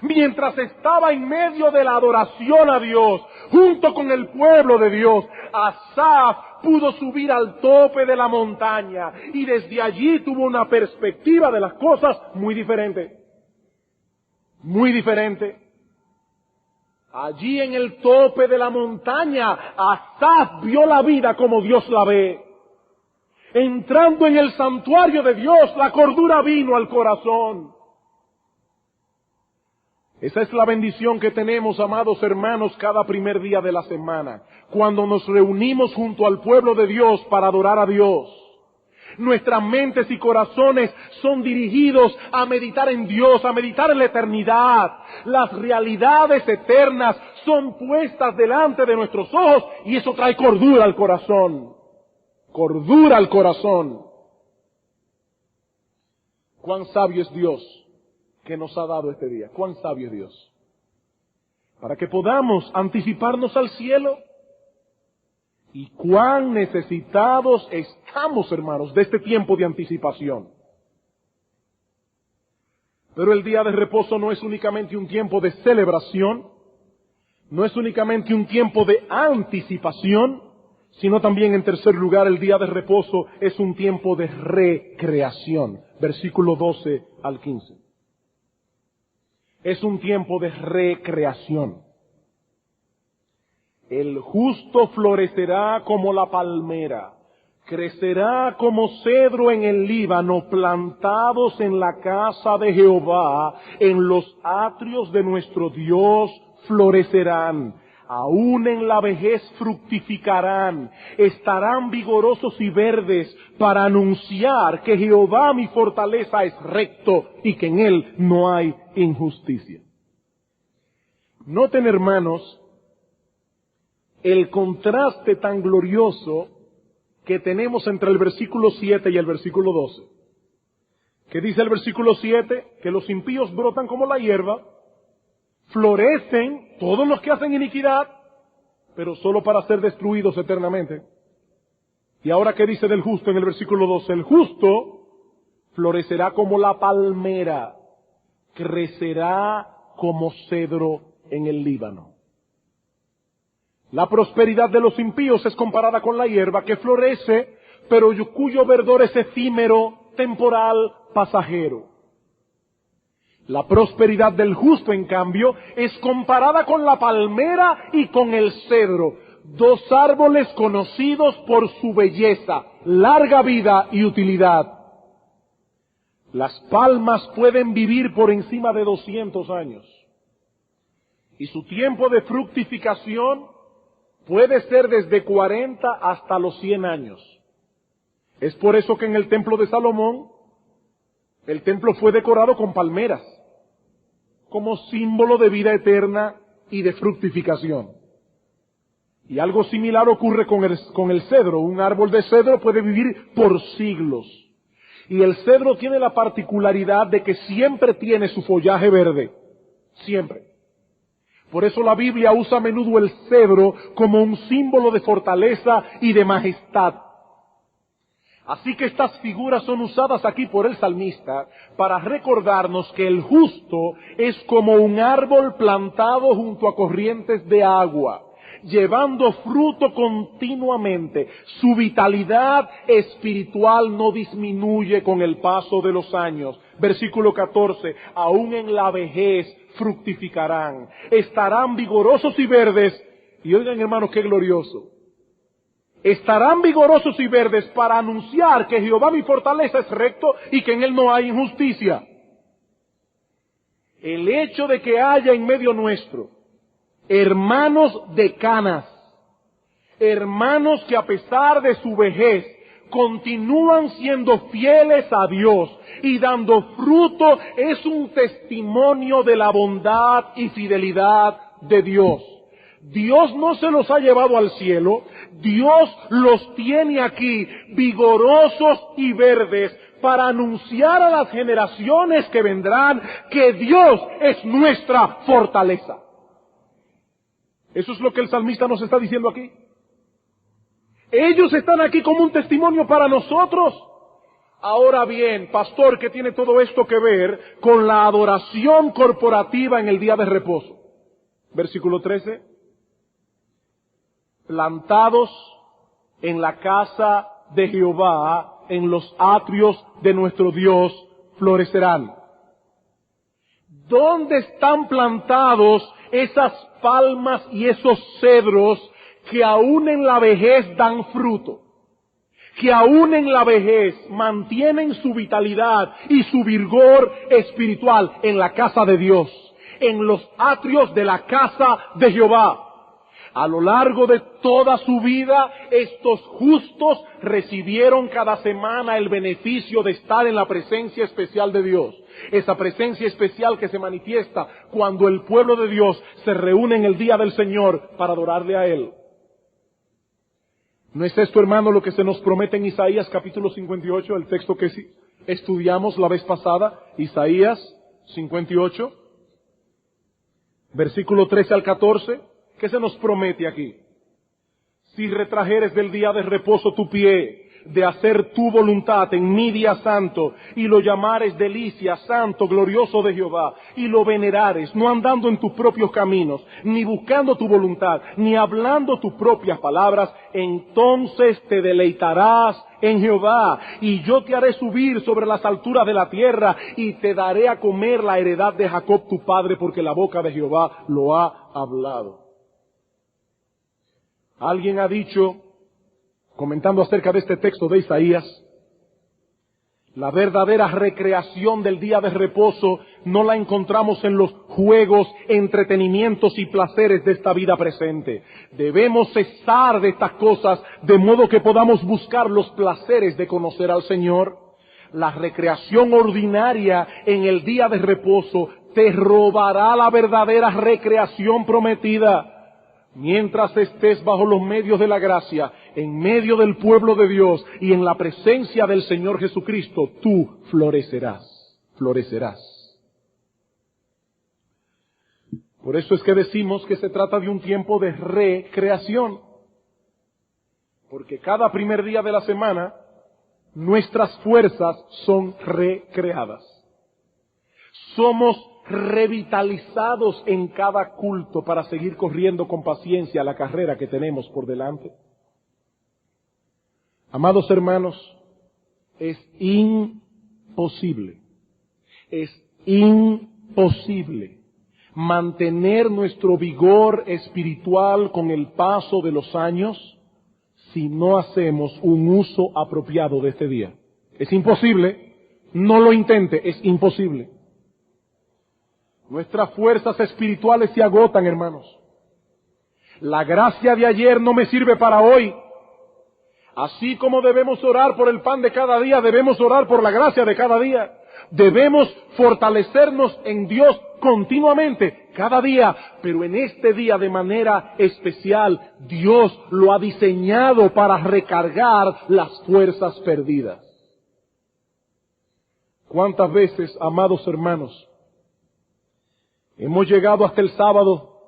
mientras estaba en medio de la adoración a Dios, junto con el pueblo de Dios, Asaf pudo subir al tope de la montaña y desde allí tuvo una perspectiva de las cosas muy diferente. Muy diferente. Allí en el tope de la montaña, Asaf vio la vida como Dios la ve. Entrando en el santuario de Dios, la cordura vino al corazón. Esa es la bendición que tenemos, amados hermanos, cada primer día de la semana, cuando nos reunimos junto al pueblo de Dios para adorar a Dios. Nuestras mentes y corazones son dirigidos a meditar en Dios, a meditar en la eternidad. Las realidades eternas son puestas delante de nuestros ojos y eso trae cordura al corazón. Cordura al corazón. Cuán sabio es Dios que nos ha dado este día. Cuán sabio es Dios. Para que podamos anticiparnos al cielo. Y cuán necesitados estamos, hermanos, de este tiempo de anticipación. Pero el día de reposo no es únicamente un tiempo de celebración, no es únicamente un tiempo de anticipación, sino también en tercer lugar el día de reposo es un tiempo de recreación. Versículo 12 al 15. Es un tiempo de recreación. El justo florecerá como la palmera, crecerá como cedro en el Líbano, plantados en la casa de Jehová, en los atrios de nuestro Dios florecerán. Aún en la vejez fructificarán, estarán vigorosos y verdes para anunciar que Jehová mi fortaleza es recto y que en él no hay injusticia. Noten, hermanos, el contraste tan glorioso que tenemos entre el versículo 7 y el versículo 12. ¿Qué dice el versículo 7? Que los impíos brotan como la hierba, florecen todos los que hacen iniquidad, pero solo para ser destruidos eternamente. Y ahora, ¿qué dice del justo en el versículo 12? El justo florecerá como la palmera, crecerá como cedro en el Líbano. La prosperidad de los impíos es comparada con la hierba que florece, pero cuyo verdor es efímero, temporal, pasajero. La prosperidad del justo, en cambio, es comparada con la palmera y con el cedro, dos árboles conocidos por su belleza, larga vida y utilidad. Las palmas pueden vivir por encima de 200 años, y su tiempo de fructificación puede ser desde 40 hasta los 100 años. Es por eso que en el templo de Salomón, el templo fue decorado con palmeras, como símbolo de vida eterna y de fructificación. Y algo similar ocurre con el cedro. Un árbol de cedro puede vivir por siglos. Y el cedro tiene la particularidad de que siempre tiene su follaje verde. Siempre. Por eso la Biblia usa a menudo el cedro como un símbolo de fortaleza y de majestad. Así que estas figuras son usadas aquí por el salmista para recordarnos que el justo es como un árbol plantado junto a corrientes de agua, llevando fruto continuamente. Su vitalidad espiritual no disminuye con el paso de los años. Versículo 14, aún en la vejez fructificarán, estarán vigorosos y verdes. Y oigan, hermanos, qué glorioso. Estarán vigorosos y verdes para anunciar que Jehová mi fortaleza es recto y que en él no hay injusticia. El hecho de que haya en medio nuestro hermanos de canas, hermanos que a pesar de su vejez continúan siendo fieles a Dios y dando fruto, es un testimonio de la bondad y fidelidad de Dios. Dios no se los ha llevado al cielo, Dios los tiene aquí vigorosos y verdes para anunciar a las generaciones que vendrán que Dios es nuestra fortaleza. Eso es lo que el salmista nos está diciendo aquí. Ellos están aquí como un testimonio para nosotros. Ahora bien, pastor, ¿qué tiene todo esto que ver con la adoración corporativa en el día de reposo? Versículo 13. Plantados en la casa de Jehová, en los atrios de nuestro Dios, florecerán. ¿Dónde están plantados esas palmas y esos cedros que aún en la vejez dan fruto? Que aún en la vejez mantienen su vitalidad y su vigor espiritual en la casa de Dios, en los atrios de la casa de Jehová. A lo largo de toda su vida, estos justos recibieron cada semana el beneficio de estar en la presencia especial de Dios. Esa presencia especial que se manifiesta cuando el pueblo de Dios se reúne en el día del Señor para adorarle a Él. ¿No es esto, hermano, lo que se nos promete en Isaías capítulo 58, el texto que estudiamos la vez pasada? Isaías 58, versículo 13 al 14. ¿Qué se nos promete aquí? Si retrajeres del día de reposo tu pie, de hacer tu voluntad en mi día santo, y lo llamares delicia, santo, glorioso de Jehová, y lo venerares, no andando en tus propios caminos, ni buscando tu voluntad, ni hablando tus propias palabras, entonces te deleitarás en Jehová, y yo te haré subir sobre las alturas de la tierra, y te daré a comer la heredad de Jacob tu padre, porque la boca de Jehová lo ha hablado. Alguien ha dicho, comentando acerca de este texto de Isaías, la verdadera recreación del día de reposo no la encontramos en los juegos, entretenimientos y placeres de esta vida presente. Debemos cesar de estas cosas de modo que podamos buscar los placeres de conocer al Señor. La recreación ordinaria en el día de reposo te robará la verdadera recreación prometida. Mientras estés bajo los medios de la gracia, en medio del pueblo de Dios y en la presencia del Señor Jesucristo, tú florecerás. Por eso es que decimos que se trata de un tiempo de recreación. Porque cada primer día de la semana, nuestras fuerzas son recreadas. Somos revitalizados en cada culto para seguir corriendo con paciencia la carrera que tenemos por delante. Amados hermanos, es imposible mantener nuestro vigor espiritual con el paso de los años si no hacemos un uso apropiado de este día. Es imposible, no lo intente, es imposible. Nuestras fuerzas espirituales se agotan, hermanos. La gracia de ayer no me sirve para hoy. Así como debemos orar por el pan de cada día, debemos orar por la gracia de cada día. Debemos fortalecernos en Dios continuamente, cada día, pero en este día de manera especial, Dios lo ha diseñado para recargar las fuerzas perdidas. ¿Cuántas veces, amados hermanos, hemos llegado hasta el sábado,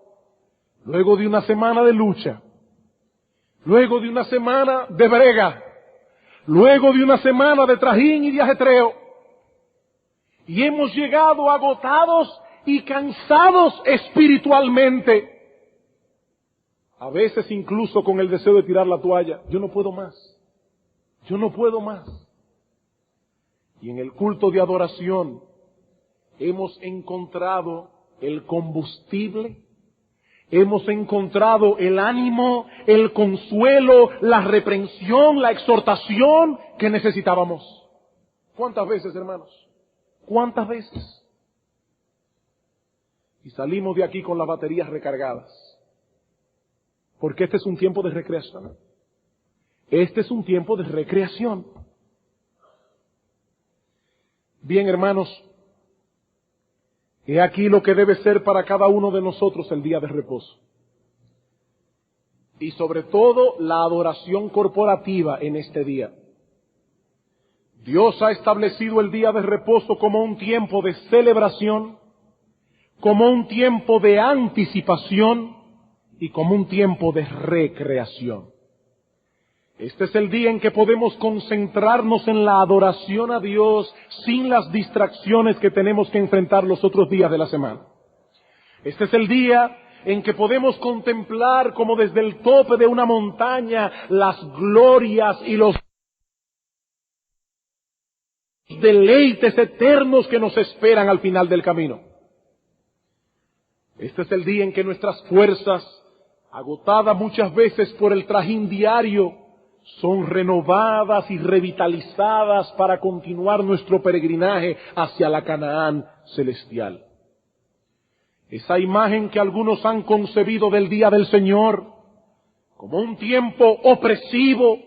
luego de una semana de lucha, luego de una semana de brega, luego de una semana de trajín y de ajetreo, y hemos llegado agotados y cansados espiritualmente, a veces incluso con el deseo de tirar la toalla? Yo no puedo más. Y en el culto de adoración hemos encontrado el combustible, hemos encontrado el ánimo, el consuelo, la reprensión, la exhortación que necesitábamos. ¿Cuántas veces, hermanos? ¿Cuántas veces? Y salimos de aquí con las baterías recargadas. Porque este es un tiempo de recreación. Este es un tiempo de recreación. Bien, hermanos, he aquí lo que debe ser para cada uno de nosotros el día de reposo. Y sobre todo la adoración corporativa en este día. Dios ha establecido el día de reposo como un tiempo de celebración, como un tiempo de anticipación y como un tiempo de recreación. Este es el día en que podemos concentrarnos en la adoración a Dios sin las distracciones que tenemos que enfrentar los otros días de la semana. Este es el día en que podemos contemplar como desde el tope de una montaña las glorias y los deleites eternos que nos esperan al final del camino. Este es el día en que nuestras fuerzas, agotadas muchas veces por el trajín diario, son renovadas y revitalizadas para continuar nuestro peregrinaje hacia la Canaán celestial. Esa imagen que algunos han concebido del día del Señor como un tiempo opresivo,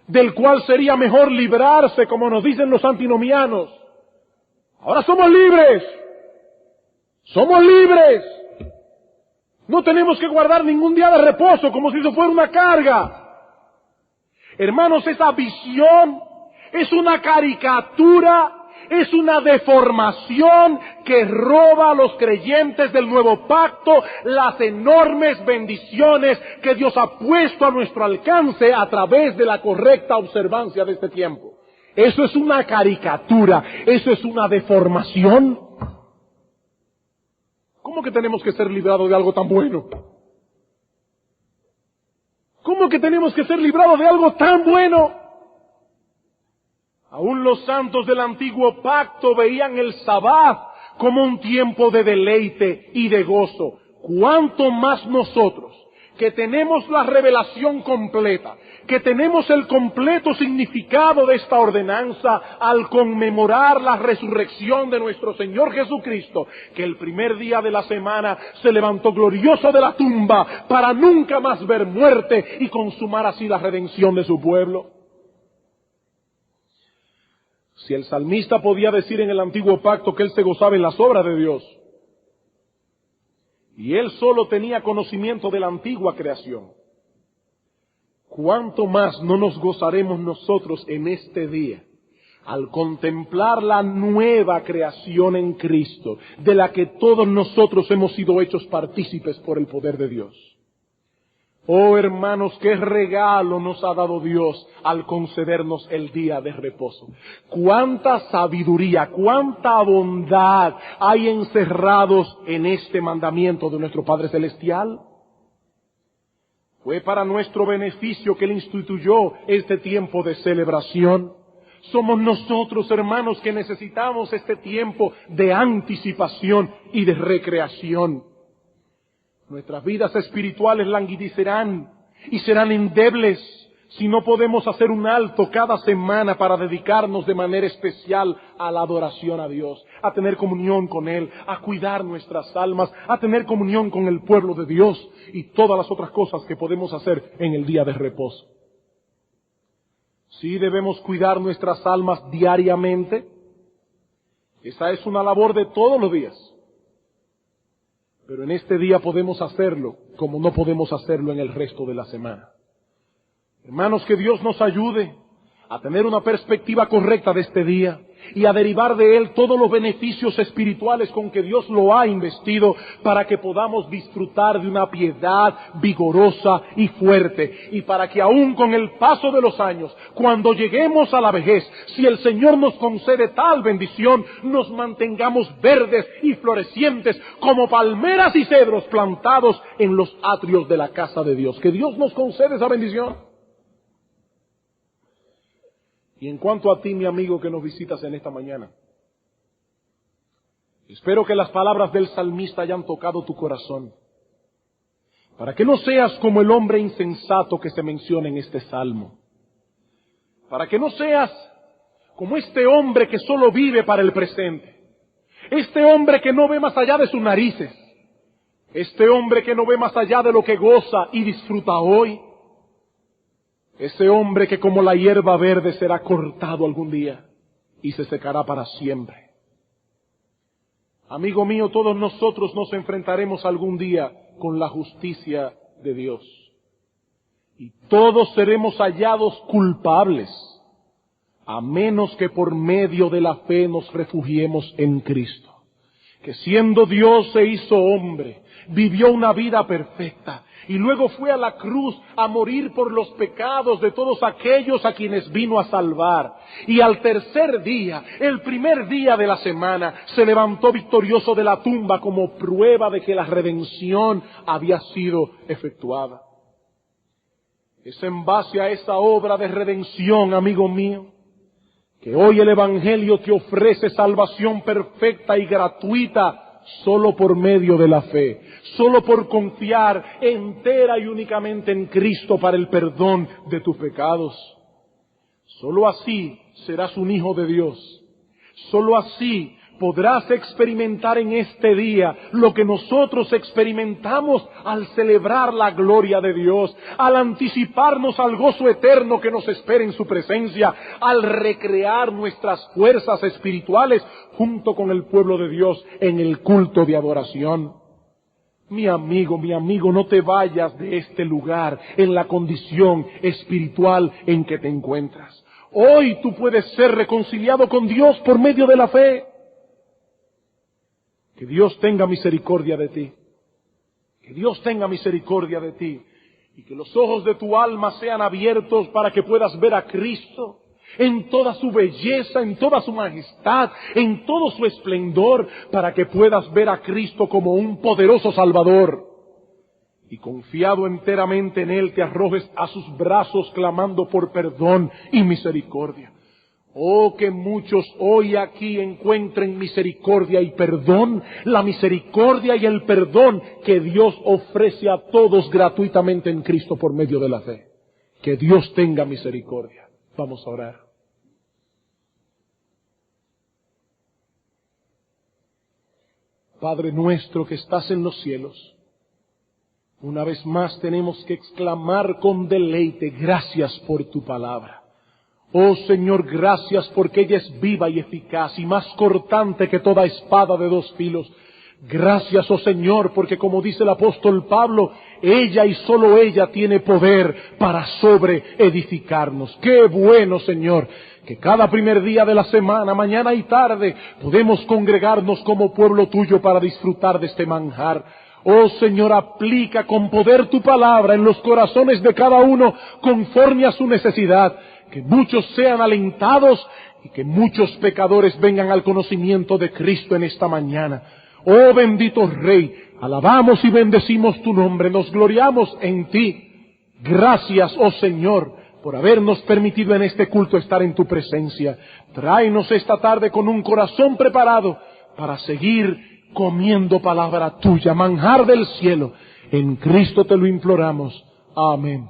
del cual sería mejor librarse, como nos dicen los antinomianos. Ahora somos libres. Somos libres. No tenemos que guardar ningún día de reposo como si eso fuera una carga. Hermanos, esa visión es una caricatura, es una deformación que roba a los creyentes del nuevo pacto las enormes bendiciones que Dios ha puesto a nuestro alcance a través de la correcta observancia de este tiempo. Eso es una caricatura, eso es una deformación. ¿Cómo que tenemos que ser librados de algo tan bueno? ¿Cómo que tenemos que ser librados de algo tan bueno? Aún los santos del antiguo pacto veían el sabbat como un tiempo de deleite y de gozo. ¿Cuánto más nosotros, que tenemos la revelación completa, que tenemos el completo significado de esta ordenanza al conmemorar la resurrección de nuestro Señor Jesucristo, que el primer día de la semana se levantó glorioso de la tumba para nunca más ver muerte y consumar así la redención de su pueblo? Si el salmista podía decir en el antiguo pacto que él se gozaba en las obras de Dios, y él solo tenía conocimiento de la antigua creación, ¿cuánto más no nos gozaremos nosotros en este día al contemplar la nueva creación en Cristo, de la que todos nosotros hemos sido hechos partícipes por el poder de Dios? Oh hermanos, qué regalo nos ha dado Dios al concedernos el día de reposo. Cuánta sabiduría, cuánta bondad hay encerrados en este mandamiento de nuestro Padre Celestial. Fue para nuestro beneficio que Él instituyó este tiempo de celebración. Somos nosotros, hermanos, que necesitamos este tiempo de anticipación y de recreación. Nuestras vidas espirituales languidecerán y serán endebles si no podemos hacer un alto cada semana para dedicarnos de manera especial a la adoración a Dios, a tener comunión con Él, a cuidar nuestras almas, a tener comunión con el pueblo de Dios y todas las otras cosas que podemos hacer en el día de reposo. Sí debemos cuidar nuestras almas diariamente. Esa es una labor de todos los días. Pero en este día podemos hacerlo como no podemos hacerlo en el resto de la semana. Hermanos, que Dios nos ayude a tener una perspectiva correcta de este día y a derivar de él todos los beneficios espirituales con que Dios lo ha investido para que podamos disfrutar de una piedad vigorosa y fuerte, y para que aún con el paso de los años, cuando lleguemos a la vejez, si el Señor nos concede tal bendición, nos mantengamos verdes y florecientes como palmeras y cedros plantados en los atrios de la casa de Dios. Que Dios nos concede esa bendición. Y en cuanto a ti, mi amigo que nos visitas en esta mañana, espero que las palabras del salmista hayan tocado tu corazón, para que no seas como el hombre insensato que se menciona en este salmo, para que no seas como este hombre que solo vive para el presente, este hombre que no ve más allá de sus narices, este hombre que no ve más allá de lo que goza y disfruta hoy, ese hombre que como la hierba verde será cortado algún día y se secará para siempre. Amigo mío, todos nosotros nos enfrentaremos algún día con la justicia de Dios. Y todos seremos hallados culpables, a menos que por medio de la fe nos refugiemos en Cristo, que siendo Dios se hizo hombre, vivió una vida perfecta, y luego fue a la cruz a morir por los pecados de todos aquellos a quienes vino a salvar. Y al tercer día, el primer día de la semana, se levantó victorioso de la tumba como prueba de que la redención había sido efectuada. Es en base a esa obra de redención, amigo mío, que hoy el Evangelio te ofrece salvación perfecta y gratuita solo por medio de la fe, solo por confiar entera y únicamente en Cristo para el perdón de tus pecados. Solo así serás un hijo de Dios. Solo así podrás experimentar en este día lo que nosotros experimentamos al celebrar la gloria de Dios, al anticiparnos al gozo eterno que nos espera en su presencia, al recrear nuestras fuerzas espirituales junto con el pueblo de Dios en el culto de adoración. Mi amigo, no te vayas de este lugar en la condición espiritual en que te encuentras. Hoy tú puedes ser reconciliado con Dios por medio de la fe. Que Dios tenga misericordia de ti. Que Dios tenga misericordia de ti. Y que los ojos de tu alma sean abiertos para que puedas ver a Cristo en toda su belleza, en toda su majestad, en todo su esplendor, para que puedas ver a Cristo como un poderoso Salvador. Y confiado enteramente en Él, te arrojes a sus brazos clamando por perdón y misericordia. Oh, que muchos hoy aquí encuentren misericordia y perdón, la misericordia y el perdón que Dios ofrece a todos gratuitamente en Cristo por medio de la fe. Que Dios tenga misericordia. Vamos a orar. Padre nuestro que estás en los cielos, una vez más tenemos que exclamar con deleite, gracias por tu palabra. Oh Señor, gracias porque ella es viva y eficaz y más cortante que toda espada de dos filos. Gracias, oh Señor, porque como dice el apóstol Pablo, ella y solo ella tiene poder para sobreedificarnos. ¡Qué bueno, Señor! Que cada primer día de la semana, mañana y tarde, podemos congregarnos como pueblo tuyo para disfrutar de este manjar. Oh Señor, aplica con poder tu palabra en los corazones de cada uno conforme a su necesidad. Que muchos sean alentados y que muchos pecadores vengan al conocimiento de Cristo en esta mañana. Oh bendito Rey, alabamos y bendecimos tu nombre, nos gloriamos en ti. Gracias, oh Señor, por habernos permitido en este culto estar en tu presencia. Tráenos esta tarde con un corazón preparado para seguir comiendo palabra tuya, manjar del cielo. En Cristo te lo imploramos. Amén.